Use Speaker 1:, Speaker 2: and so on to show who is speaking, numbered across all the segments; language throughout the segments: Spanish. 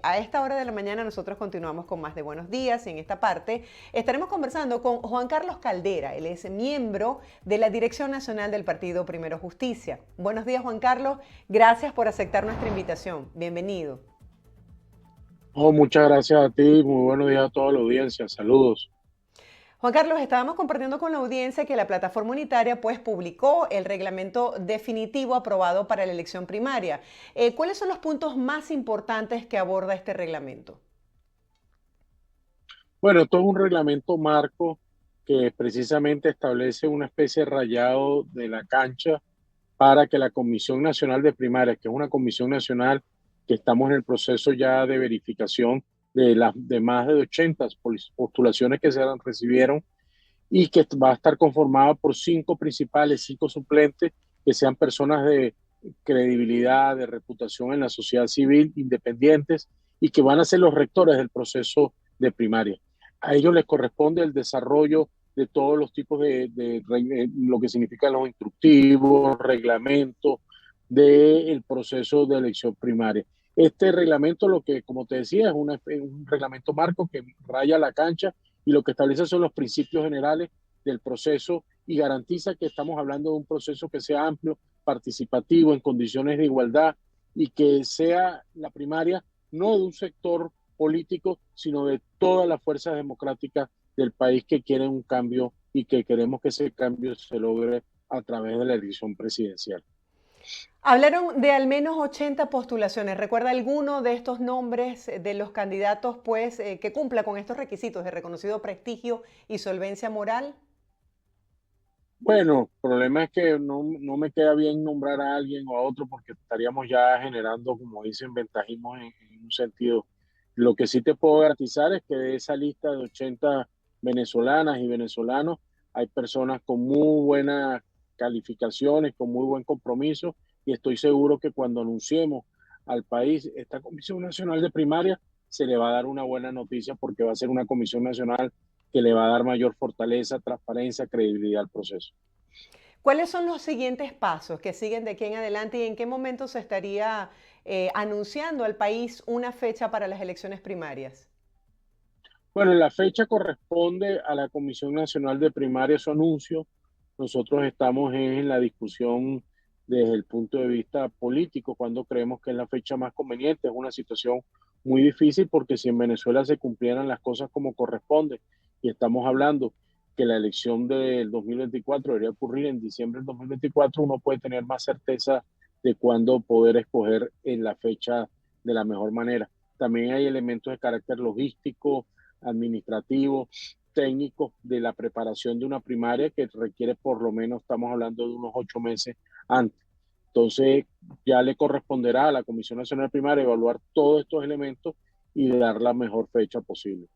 Speaker 1: A esta hora de la mañana nosotros continuamos con más de Buenos Días y en esta parte estaremos conversando con Juan Carlos Caldera. Él es miembro de la Dirección Nacional del Partido Primero Justicia. Buenos días, Juan Carlos. Gracias por aceptar nuestra invitación. Bienvenido.
Speaker 2: Oh, muchas gracias a ti, muy buenos días a toda la audiencia, saludos.
Speaker 1: Juan Carlos, estábamos compartiendo con la audiencia que la plataforma unitaria pues publicó el reglamento definitivo aprobado para la elección primaria. ¿Cuáles son los puntos más importantes que aborda este reglamento?
Speaker 2: Bueno, esto es un reglamento marco que precisamente establece una especie de rayado de la cancha para que la Comisión Nacional de Primarias, que es una comisión nacional que estamos en el proceso ya de verificación de las de más de 80 postulaciones que se recibieron y que va a estar conformada por cinco principales, cinco suplentes, que sean personas de credibilidad, de reputación en la sociedad civil, independientes, y que van a ser los rectores del proceso de primaria. A ellos les corresponde el desarrollo de todos los tipos de lo que significan los instructivos, reglamentos del proceso de elección primaria. Este reglamento, lo que, como te decía, es un reglamento marco que raya la cancha y lo que establece son los principios generales del proceso y garantiza que estamos hablando de un proceso que sea amplio, participativo, en condiciones de igualdad y que sea la primaria no de un sector político, sino de todas las fuerzas democráticas del país que quieren un cambio y que queremos que ese cambio se logre a través de la elección presidencial.
Speaker 1: Hablaron de al menos 80 postulaciones. ¿Recuerda alguno de estos nombres de los candidatos pues, que cumpla con estos requisitos de reconocido prestigio y solvencia moral?
Speaker 2: Bueno, el problema es que no me queda bien nombrar a alguien o a otro porque estaríamos ya generando, como dicen, ventajismos en un sentido. Lo que sí te puedo garantizar es que de esa lista de 80 venezolanas y venezolanos hay personas con muy buenas calificaciones, con muy buen compromiso y estoy seguro que cuando anunciemos al país esta Comisión Nacional de Primaria se le va a dar una buena noticia porque va a ser una Comisión Nacional que le va a dar mayor fortaleza, transparencia, credibilidad al proceso.
Speaker 1: ¿Cuáles son los siguientes pasos que siguen de aquí en adelante y en qué momento se estaría anunciando al país una fecha para las elecciones primarias?
Speaker 2: Bueno, la fecha corresponde a la Comisión Nacional de Primaria, su anuncio. Nosotros estamos en la discusión desde el punto de vista político, cuando creemos que es la fecha más conveniente. Es una situación muy difícil porque si en Venezuela se cumplieran las cosas como corresponde, y estamos hablando que la elección del 2024 debería ocurrir en diciembre del 2024, uno puede tener más certeza de cuándo poder escoger en la fecha de la mejor manera. También hay elementos de carácter logístico, administrativos, técnicos de la preparación de una primaria que requiere por lo menos, estamos hablando de unos 8 meses antes. Entonces, ya le corresponderá a la Comisión Nacional Primaria evaluar todos estos elementos y dar la mejor fecha posible.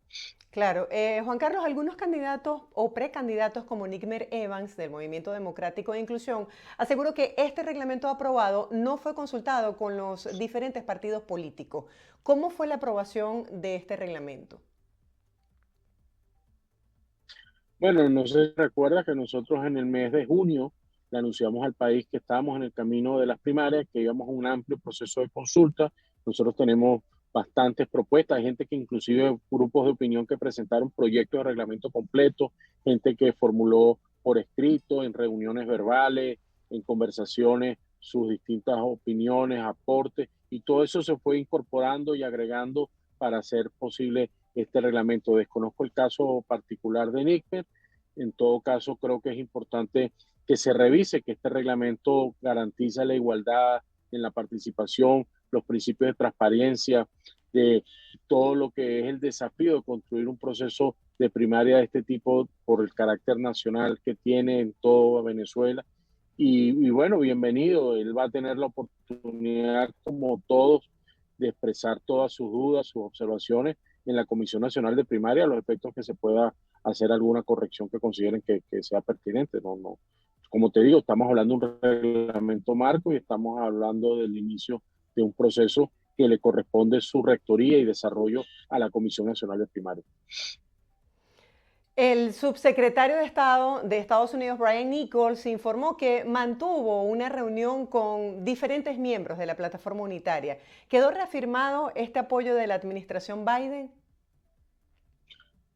Speaker 1: Claro, Juan Carlos, algunos candidatos o precandidatos como Nickmer Evans del Movimiento Democrático de Inclusión aseguró que este reglamento aprobado no fue consultado con los diferentes partidos políticos. ¿Cómo fue la aprobación de este reglamento?
Speaker 2: Bueno, no sé si recuerda que nosotros en el mes de junio le anunciamos al país que estábamos en el camino de las primarias, que íbamos a un amplio proceso de consulta. Nosotros tenemos bastantes propuestas, hay gente que inclusive grupos de opinión que presentaron proyectos de reglamento completo, gente que formuló por escrito, en reuniones verbales, en conversaciones, sus distintas opiniones, aportes, y todo eso se fue incorporando y agregando para hacer posible este reglamento. Desconozco el caso particular de NICPER. En todo caso, creo que es importante que se revise que este reglamento garantiza la igualdad en la participación, los principios de transparencia, de todo lo que es el desafío de construir un proceso de primaria de este tipo por el carácter nacional que tiene en toda Venezuela. Y bueno, bienvenido. Él va a tener la oportunidad, como todos, de expresar todas sus dudas, sus observaciones en la Comisión Nacional de Primaria a los efectos que se pueda hacer alguna corrección que consideren que sea pertinente. No. Como te digo, estamos hablando de un reglamento marco y estamos hablando del inicio de un proceso que le corresponde su rectoría y desarrollo a la Comisión Nacional de Primaria.
Speaker 1: El subsecretario de Estado de Estados Unidos, Brian Nichols, informó que mantuvo una reunión con diferentes miembros de la plataforma unitaria. ¿Quedó reafirmado este apoyo de la administración Biden?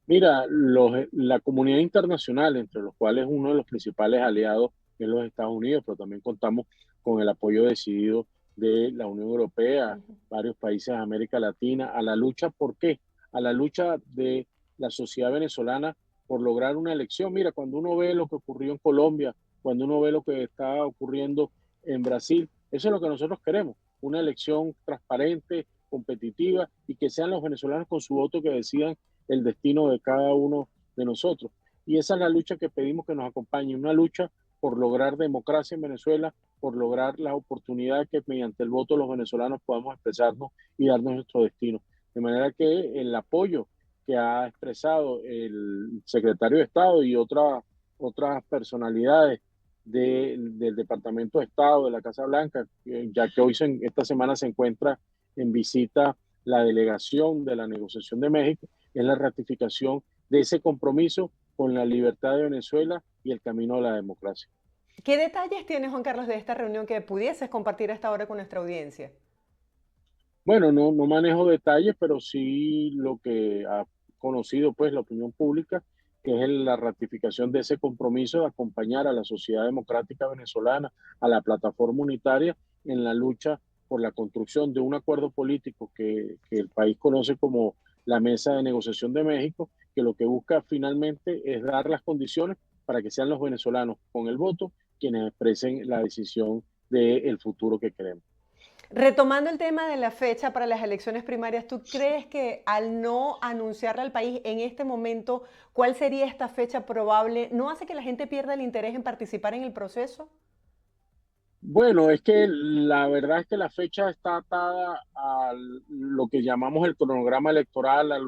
Speaker 2: Mira, la comunidad internacional, entre los cuales uno de los principales aliados es los Estados Unidos, pero también contamos con el apoyo decidido de la Unión Europea,
Speaker 1: Ujú.
Speaker 2: varios países de América Latina, a la lucha, ¿por qué? A la lucha de la sociedad venezolana por lograr una elección. Mira, cuando uno ve lo que ocurrió en Colombia, cuando uno ve lo que está ocurriendo en Brasil, eso es lo que nosotros queremos, una elección transparente, competitiva y que sean los venezolanos con su voto que decidan el destino de cada uno de nosotros. Y esa es la lucha que pedimos que nos acompañe, una lucha por lograr democracia en Venezuela, por lograr la oportunidad que mediante el voto los venezolanos podamos expresarnos y darnos nuestro destino. De manera que el apoyo que ha expresado el secretario de Estado y otras personalidades del Departamento de Estado, de la Casa Blanca, ya que hoy esta semana se encuentra en visita la delegación de la negociación de México, es la ratificación de ese compromiso con la libertad de Venezuela y el camino a la democracia.
Speaker 1: ¿Qué detalles tienes, Juan Carlos, de esta reunión que pudieses compartir hasta ahora con nuestra audiencia?
Speaker 2: Bueno, no manejo detalles, pero sí lo que ha conocido pues la opinión pública, que es la ratificación de ese compromiso de acompañar a la sociedad democrática venezolana, a la plataforma unitaria en la lucha por la construcción de un acuerdo político que el país conoce como la Mesa de Negociación de México, que lo que busca finalmente es dar las condiciones para que sean los venezolanos con el voto quienes expresen la decisión del futuro que queremos.
Speaker 1: Retomando el tema de la fecha para las elecciones primarias, ¿tú crees que al no anunciarle al país en este momento cuál sería esta fecha probable, no hace que la gente pierda el interés en participar en el proceso?
Speaker 2: Bueno, es que la verdad es que la fecha está atada a lo que llamamos el cronograma electoral, a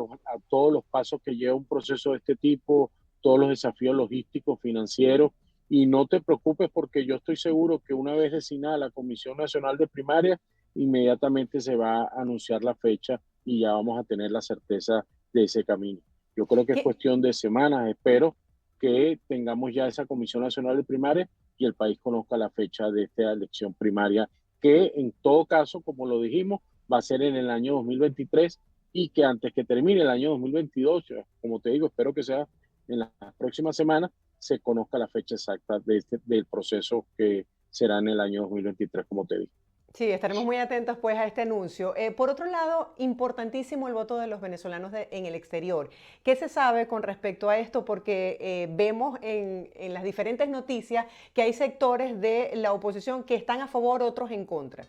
Speaker 2: todos los pasos que lleva un proceso de este tipo, todos los desafíos logísticos, financieros, y no te preocupes porque yo estoy seguro que una vez designada la Comisión Nacional de Primaria, inmediatamente se va a anunciar la fecha y ya vamos a tener la certeza de ese camino. Yo creo que es
Speaker 1: ¿Qué,
Speaker 2: cuestión de semanas, espero que tengamos ya esa Comisión Nacional de Primaria y el país conozca la fecha de esta elección primaria, que en todo caso, como lo dijimos, va a ser en el año 2023 y que antes que termine el año 2022, como te digo, espero que sea en las próximas semanas, se conozca la fecha exacta del proceso que será en el año 2023, como te dije.
Speaker 1: Sí, estaremos muy atentos pues a este anuncio. Por otro lado, importantísimo el voto de los venezolanos en el exterior. ¿Qué se sabe con respecto a esto? Porque vemos en las diferentes noticias que hay sectores de la oposición que están a favor, otros en contra.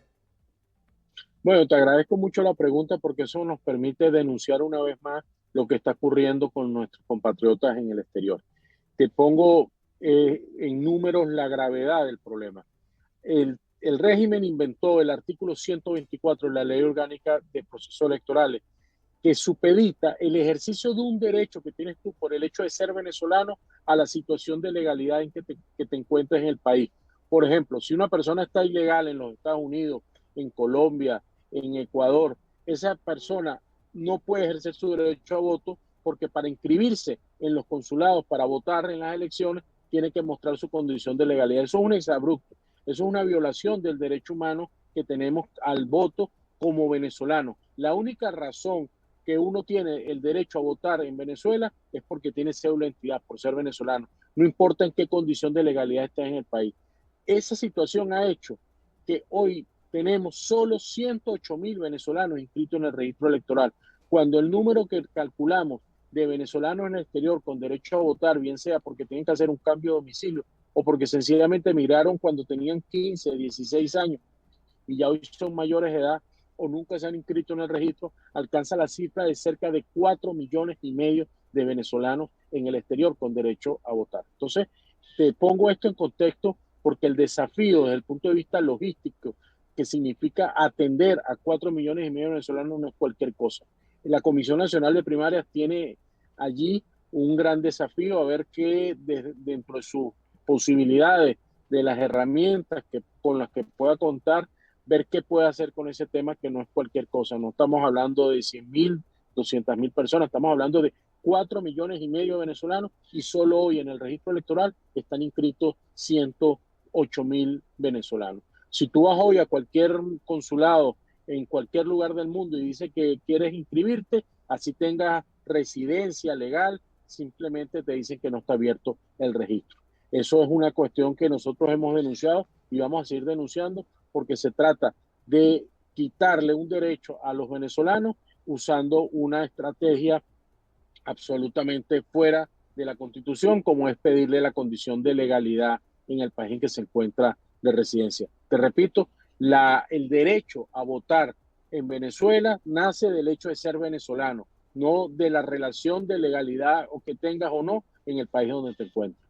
Speaker 2: Bueno, te agradezco mucho la pregunta porque eso nos permite denunciar una vez más lo que está ocurriendo con nuestros compatriotas en el exterior. Te pongo en números la gravedad del problema. El régimen inventó el artículo 124 de la Ley Orgánica de Procesos Electorales, que supedita el ejercicio de un derecho que tienes tú por el hecho de ser venezolano a la situación de legalidad en que te encuentres en el país. Por ejemplo, si una persona está ilegal en los Estados Unidos, en Colombia, en Ecuador, esa persona no puede ejercer su derecho a voto porque para inscribirse en los consulados, para votar en las elecciones, tiene que mostrar su condición de legalidad. Eso es un exabrupto, eso es una violación del derecho humano que tenemos al voto como venezolano. La única razón que uno tiene el derecho a votar en Venezuela es porque tiene cédula de identidad, por ser venezolano. No importa en qué condición de legalidad estés en el país. Esa situación ha hecho que hoy tenemos solo 108.000 venezolanos inscritos en el registro electoral, cuando el número que calculamos de venezolanos en el exterior con derecho a votar, bien sea porque tienen que hacer un cambio de domicilio o porque sencillamente emigraron cuando tenían 15, 16 años y ya hoy son mayores de edad o nunca se han inscrito en el registro, alcanza la cifra de cerca de 4,5 millones de venezolanos en el exterior con derecho a votar. Entonces, te pongo esto en contexto porque el desafío desde el punto de vista logístico, que significa atender a 4,5 millones de venezolanos, no es cualquier cosa. La Comisión Nacional de Primarias tiene allí un gran desafío a ver qué dentro de sus posibilidades, de las herramientas con las que pueda contar, ver qué puede hacer con ese tema que no es cualquier cosa. No estamos hablando de 100.000, 200.000 personas, estamos hablando de 4,5 millones de venezolanos y solo hoy en el registro electoral están inscritos 108,000 venezolanos. Si tú vas hoy a cualquier consulado en cualquier lugar del mundo y dice que quieres inscribirte, así tengas residencia legal, simplemente te dicen que no está abierto el registro. Eso es una cuestión que nosotros hemos denunciado y vamos a seguir denunciando porque se trata de quitarle un derecho a los venezolanos usando una estrategia absolutamente fuera de la Constitución, como es pedirle la condición de legalidad en el país en que se encuentra de residencia. Te repito, el derecho a votar en Venezuela nace del hecho de ser venezolano, no de la relación de legalidad o que tengas o no en el país donde te encuentres.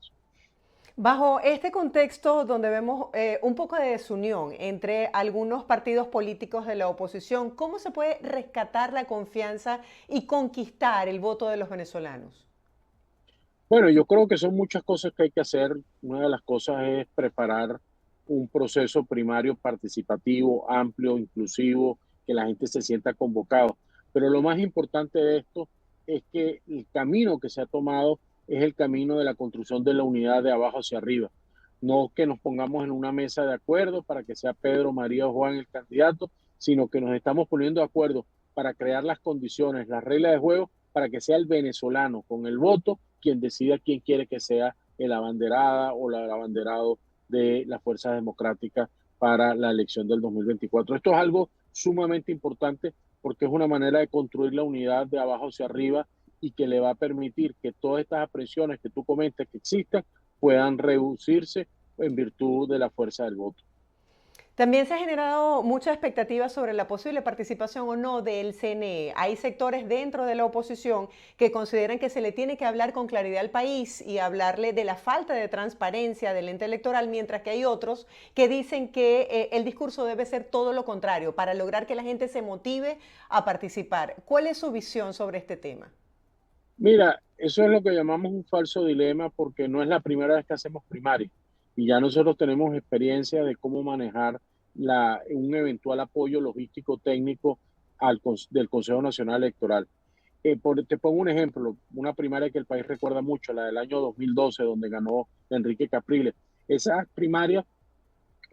Speaker 1: Bajo este contexto donde vemos un poco de desunión entre algunos partidos políticos de la oposición, ¿cómo se puede rescatar la confianza y conquistar el voto de los venezolanos?
Speaker 2: Bueno, yo creo que son muchas cosas que hay que hacer. Una de las cosas es preparar un proceso primario participativo, amplio, inclusivo, que la gente se sienta convocado. Pero lo más importante de esto es que el camino que se ha tomado es el camino de la construcción de la unidad de abajo hacia arriba. No que nos pongamos en una mesa de acuerdo para que sea Pedro, María o Juan el candidato, sino que nos estamos poniendo de acuerdo para crear las condiciones, las reglas de juego, para que sea el venezolano con el voto quien decida quién quiere que sea el abanderada o el abanderado de las fuerzas democráticas para la elección del 2024. Esto es algo sumamente importante porque es una manera de construir la unidad de abajo hacia arriba y que le va a permitir que todas estas apresiones que tú comentas que existan puedan reducirse en virtud de la fuerza del voto.
Speaker 1: También se ha generado mucha expectativa sobre la posible participación o no del CNE. Hay sectores dentro de la oposición que consideran que se le tiene que hablar con claridad al país y hablarle de la falta de transparencia del ente electoral, mientras que hay otros que dicen que el discurso debe ser todo lo contrario para lograr que la gente se motive a participar. ¿Cuál es su visión sobre este tema?
Speaker 2: Mira, eso es lo que llamamos un falso dilema porque no es la primera vez que hacemos primaria y ya nosotros tenemos experiencia de cómo manejar un eventual apoyo logístico técnico del Consejo Nacional Electoral. Te pongo un ejemplo, una primaria que el país recuerda mucho, la del año 2012, donde ganó Enrique Capriles. Esa primaria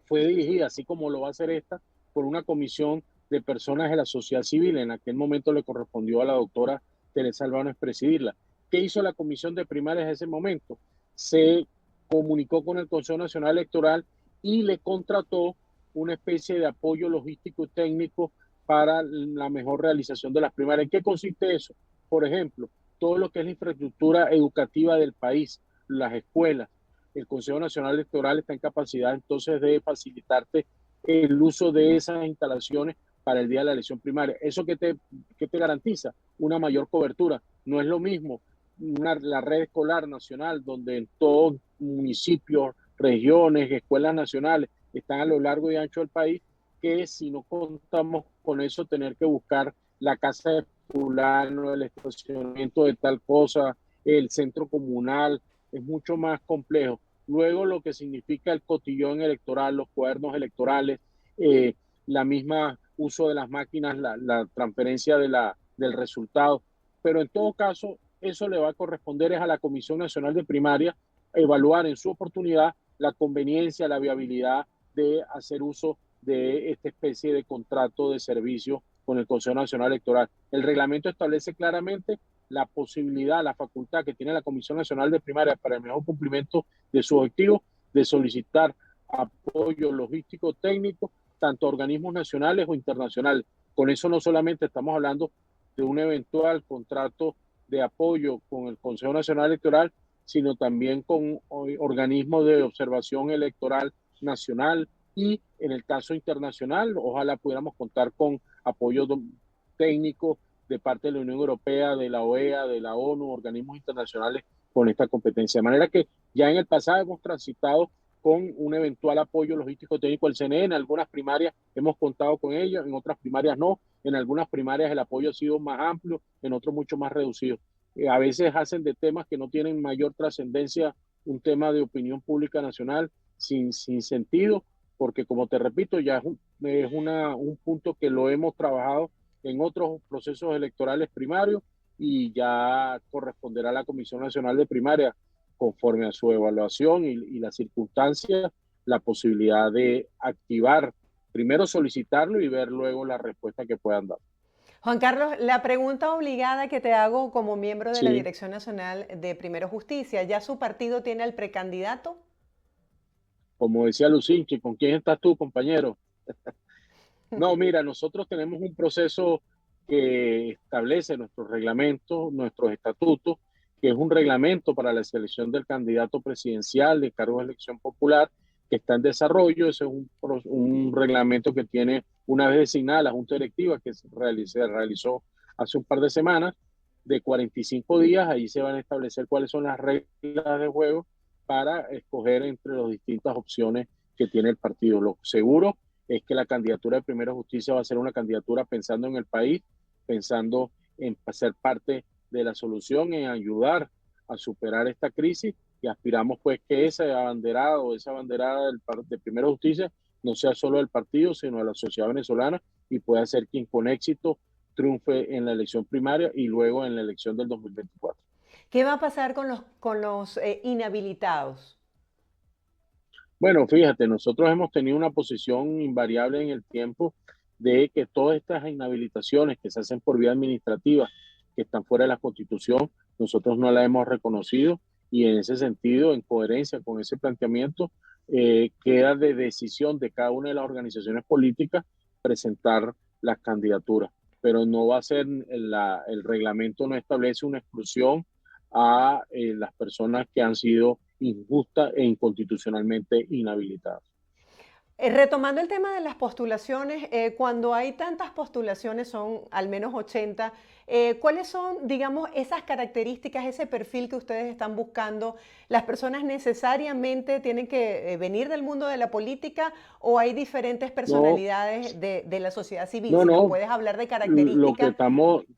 Speaker 2: fue dirigida, así como lo va a hacer esta, por una comisión de personas de la sociedad civil. En aquel momento le correspondió a la doctora Teresa Albano presidirla. ¿Qué hizo la comisión de primarias en ese momento? Se comunicó con el Consejo Nacional Electoral y le contrató una especie de apoyo logístico y técnico para la mejor realización de las primarias. ¿En qué consiste eso? Por ejemplo, todo lo que es la infraestructura educativa del país, las escuelas. El Consejo Nacional Electoral está en capacidad entonces de facilitarte el uso de esas instalaciones para el día de la elección primaria. ¿Eso qué te garantiza? Una mayor cobertura. No es lo mismo la red escolar nacional, donde en todos municipios, regiones, escuelas nacionales están a lo largo y ancho del país, que si no contamos con eso, tener que buscar la casa de fulano, el estacionamiento de tal cosa, el centro comunal, es mucho más complejo. Luego lo que significa el cotillón electoral, los cuadernos electorales, eh, la misma uso de las máquinas, la transferencia del resultado. Pero en todo caso, eso le va a corresponder es a la Comisión Nacional de Primaria evaluar en su oportunidad la conveniencia, la viabilidad de hacer uso de esta especie de contrato de servicio con el Consejo Nacional Electoral. El reglamento establece claramente la posibilidad, la facultad que tiene la Comisión Nacional de Primaria para el mejor cumplimiento de su objetivo de solicitar apoyo logístico técnico tanto a organismos nacionales o internacionales. Con eso no solamente estamos hablando de un eventual contrato de apoyo con el Consejo Nacional Electoral, sino también con organismos de observación electoral nacional y en el caso internacional, ojalá pudiéramos contar con apoyo técnico de parte de la Unión Europea, de la OEA, de la ONU, organismos internacionales con esta competencia. De manera que ya en el pasado hemos transitado con un eventual apoyo logístico técnico del CNE. En algunas primarias hemos contado con ello, en otras primarias no. En algunas primarias el apoyo ha sido más amplio, en otros mucho más reducido. A veces hacen de temas que no tienen mayor trascendencia un tema de opinión pública nacional sin sentido, porque como te repito, ya es un punto que lo hemos trabajado en otros procesos electorales primarios y ya corresponderá a la Comisión Nacional de Primaria, conforme a su evaluación y las circunstancias, la posibilidad de activar, primero solicitarlo y ver luego la respuesta que puedan dar.
Speaker 1: Juan Carlos, la pregunta obligada que te hago como miembro de la
Speaker 2: Sí,
Speaker 1: Dirección Nacional de Primero Justicia, ¿ya su partido tiene al precandidato?
Speaker 2: como decía Lucinchi, ¿con quién estás tú, compañero? No, mira, nosotros tenemos un proceso que establece nuestros reglamentos, nuestros estatutos, que es un reglamento para la selección del candidato presidencial de cargo de elección popular, que está en desarrollo. Ese es un reglamento que tiene, una vez designada la Junta Directiva, que se realizó hace un par de semanas, de 45 días. Ahí se van a establecer cuáles son las reglas de juego para escoger entre las distintas opciones que tiene el partido. Lo seguro es que la candidatura de Primera Justicia va a ser una candidatura pensando en el país, pensando en ser parte de la solución, en ayudar a superar esta crisis, y aspiramos pues que ese abanderado, esa abanderada de Primera Justicia no sea solo del partido, sino de la sociedad venezolana, y pueda ser quien con éxito triunfe en la elección primaria y luego en la elección del 2024.
Speaker 1: ¿Qué va a pasar con los inhabilitados?
Speaker 2: Bueno, fíjate, nosotros hemos tenido una posición invariable en el tiempo de que todas estas inhabilitaciones que se hacen por vía administrativa, que están fuera de la Constitución, nosotros no las hemos reconocido, y en ese sentido, en coherencia con ese planteamiento, queda de decisión de cada una de las organizaciones políticas presentar las candidaturas, pero no va a ser, el reglamento no establece una exclusión a las personas que han sido injusta e inconstitucionalmente inhabilitadas.
Speaker 1: Retomando el tema de las postulaciones, cuando hay tantas postulaciones, son al menos 80, ¿cuáles son, digamos, esas características, ese perfil que ustedes están buscando? ¿Las personas necesariamente tienen que venir del mundo de la política o hay diferentes
Speaker 2: No,
Speaker 1: personalidades de la sociedad civil?
Speaker 2: no,
Speaker 1: Si nos
Speaker 2: no.
Speaker 1: puedes hablar de
Speaker 2: Lo que
Speaker 1: características.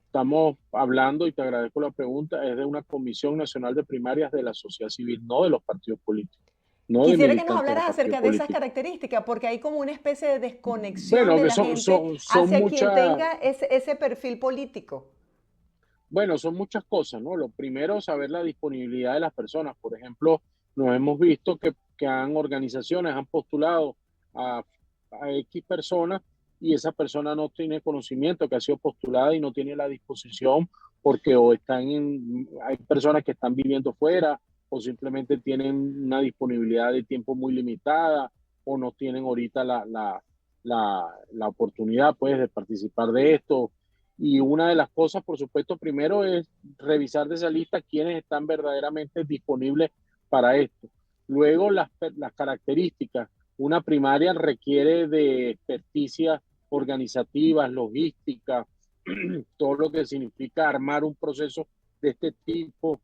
Speaker 2: estamos hablando, y te agradezco la pregunta, es de una Comisión Nacional de Primarias de la sociedad civil, no de los partidos políticos, no de
Speaker 1: Quisiera que nos
Speaker 2: militantes de
Speaker 1: hablaras
Speaker 2: partidos
Speaker 1: acerca de esas
Speaker 2: políticos.
Speaker 1: características, porque hay como una especie de desconexión
Speaker 2: Bueno,
Speaker 1: de
Speaker 2: que
Speaker 1: la gente
Speaker 2: son
Speaker 1: hacia quien
Speaker 2: muchas,
Speaker 1: tenga ese perfil político.
Speaker 2: bueno, son muchas cosas, ¿no? Lo primero, saber la disponibilidad de las personas. Por ejemplo, nos hemos visto que organizaciones han postulado a, a X personas, y esa persona no tiene conocimiento que ha sido postulada y no tiene la disposición, porque o hay personas que están viviendo fuera, o simplemente tienen una disponibilidad de tiempo muy limitada, o no tienen ahorita la oportunidad pues de participar de esto. Y una de las cosas, por supuesto, primero es revisar de esa lista quiénes están verdaderamente disponibles para esto. Luego, las características. Una primaria requiere de experticia organizativas, logística, todo lo que significa armar un proceso de este tipo,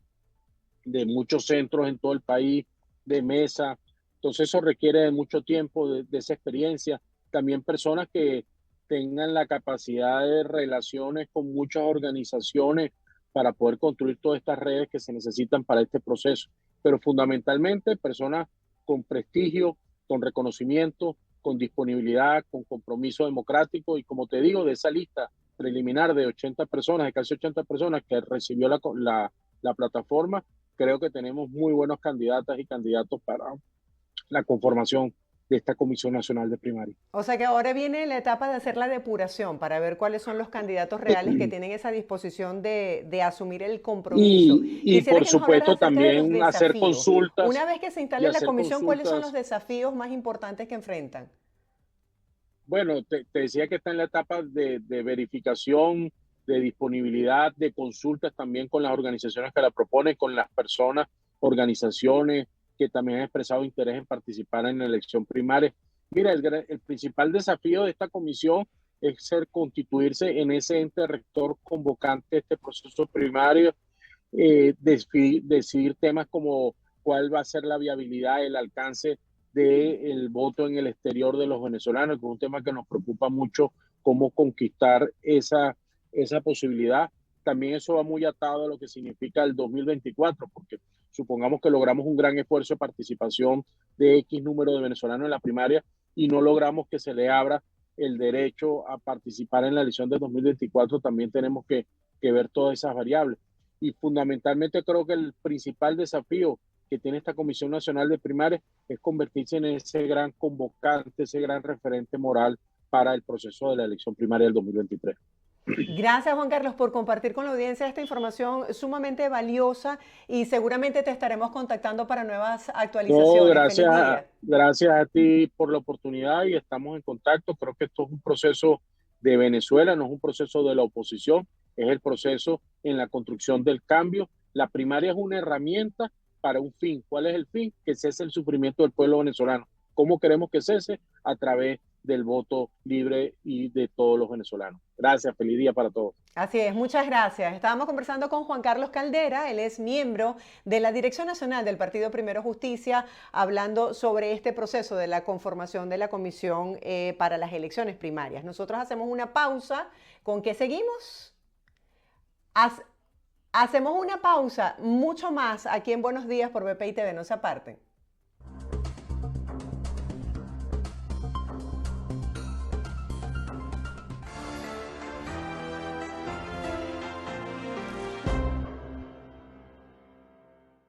Speaker 2: de muchos centros en todo el país, de mesa. Entonces eso requiere de mucho tiempo, de esa experiencia. También personas que tengan la capacidad de relaciones con muchas organizaciones para poder construir todas estas redes que se necesitan para este proceso. Pero fundamentalmente personas con prestigio, con reconocimiento, con disponibilidad, con compromiso democrático, y como te digo, de esa lista preliminar de 80 personas, de casi 80 personas que recibió la plataforma, creo que tenemos muy buenos candidatas y candidatos para la conformación de esta Comisión Nacional de Primaria.
Speaker 1: O sea que ahora viene la etapa de hacer la depuración para ver cuáles son los candidatos reales que tienen esa disposición de asumir el compromiso.
Speaker 2: Y
Speaker 1: Quisiera
Speaker 2: por
Speaker 1: que nos hablaras
Speaker 2: supuesto
Speaker 1: acerca de los
Speaker 2: también hacer
Speaker 1: desafíos. Una
Speaker 2: consultas
Speaker 1: vez que se
Speaker 2: y
Speaker 1: instale la
Speaker 2: hacer
Speaker 1: comisión, ¿cuáles son los
Speaker 2: consultas.
Speaker 1: desafíos más importantes que enfrentan?
Speaker 2: Bueno, te decía que está en la etapa de verificación, de disponibilidad, de consultas también con las organizaciones que la proponen, con las personas, organizaciones que también han expresado interés en participar en la elección primaria. Mira, el principal desafío de esta comisión es constituirse en ese ente rector convocante de este proceso primario, decidir temas como cuál va a ser la viabilidad, el alcance del voto en el exterior de los venezolanos, que es un tema que nos preocupa mucho, cómo conquistar esa posibilidad. También eso va muy atado a lo que significa el 2024, porque supongamos que logramos un gran esfuerzo de participación de X número de venezolanos en la primaria y no logramos que se le abra el derecho a participar en la elección de 2024, también tenemos que que ver todas esas variables. Y fundamentalmente creo que el principal desafío que tiene esta Comisión Nacional de Primarias es convertirse en ese gran convocante, ese gran referente moral para el proceso de la elección primaria del 2023.
Speaker 1: Gracias, Juan Carlos, por compartir con la audiencia esta información sumamente valiosa y seguramente te estaremos contactando para nuevas
Speaker 2: No,
Speaker 1: actualizaciones. Feliz día.
Speaker 2: gracias a ti por la oportunidad y estamos en contacto. Creo que esto es un proceso de Venezuela, no es un proceso de la oposición, es el proceso en la construcción del cambio. La primaria es una herramienta para un fin. ¿Cuál es el fin? Que cese el sufrimiento del pueblo venezolano. ¿Cómo queremos que cese? A través del voto libre y de todos los venezolanos. Gracias, feliz día para todos.
Speaker 1: Así es, muchas gracias. Estábamos conversando con Juan Carlos Caldera, él es miembro de la Dirección Nacional del Partido Primero Justicia, hablando sobre este proceso de la conformación de la comisión para las elecciones primarias. Nosotros hacemos una pausa. ¿Con qué seguimos? Hacemos una pausa, mucho más aquí en Buenos Días por BPI TV, no se aparten.